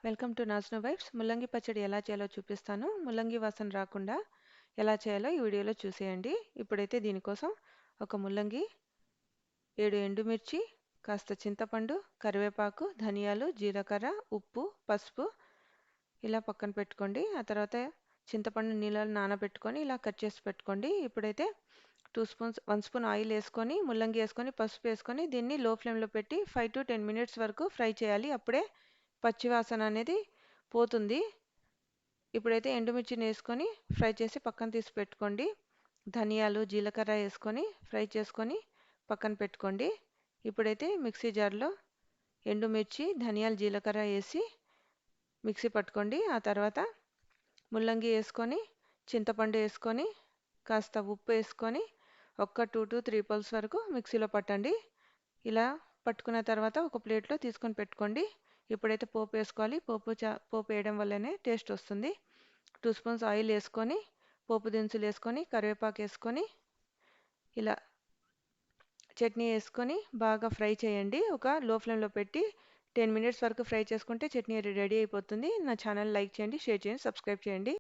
Welcome to నాజ్నో vibes. ముల్లంగి పచ్చడి ఎలా చేయాలో చూపిస్తాను. ముల్లంగి వాసన రాకుండా ఎలా చేయాలో ఈ వీడియోలో చూసేయండి. ఇప్పుడైతే దీనికోసం ఒక ముల్లంగి, 7 ఎండుమిర్చి, కాస్త చింతపండు, కరివేపాకు, ధనియాలు, జీలకర్ర, ఉప్పు, పసుపు ఇలా పక్కన పెట్టుకోండి. ఆ తర్వాత చింతపండు నీళ్ళలో నానబెట్టుకొని ఇలా కట్ చేసి పెట్టుకోండి. ఇప్పుడైతే 1 స్పూన్ ఆయిల్ వేసుకొని, ముల్లంగి వేసుకొని, పసుపు వేసుకొని దీన్ని లో ఫ్లేమ్లో పెట్టి 5 to 10 మినిట్స్ వరకు ఫ్రై చేయాలి. అప్పుడే పచ్చివాసన అనేది పోతుంది. ఇప్పుడైతే ఎండుమిర్చిని వేసుకొని ఫ్రై చేసి పక్కన తీసి పెట్టుకోండి. ధనియాలు, జీలకర్ర వేసుకొని ఫ్రై చేసుకొని పక్కన పెట్టుకోండి. ఇప్పుడైతే మిక్సీ జార్లో ఎండుమిర్చి, ధనియాలు, జీలకర్ర వేసి మిక్సీ పట్టుకోండి. ఆ తర్వాత ముల్లంగి వేసుకొని, చింతపండు వేసుకొని, కాస్త ఉప్పు వేసుకొని ఒక 2 to 3 పల్స్ వరకు మిక్సీలో పట్టండి. ఇలా పట్టుకున్న తర్వాత ఒక ప్లేట్లో తీసుకొని పెట్టుకోండి. ఇప్పుడైతే పోపు వేసుకోవాలి. పోపు వేయడం వల్లనే టేస్ట్ వస్తుంది. 2 స్పూన్స్ ఆయిల్ వేసుకొని, పోపు దినుసులు వేసుకొని, కరివేపాకు వేసుకొని, ఇలా చట్నీ వేసుకొని బాగా ఫ్రై చేయండి. ఒక లో ఫ్లేమ్లో పెట్టి 10 మినిట్స్ వరకు ఫ్రై చేసుకుంటే చట్నీ రెడీ అయిపోతుంది. నా ఛానల్ లైక్ చేయండి, షేర్ చేయండి, సబ్స్క్రైబ్ చేయండి.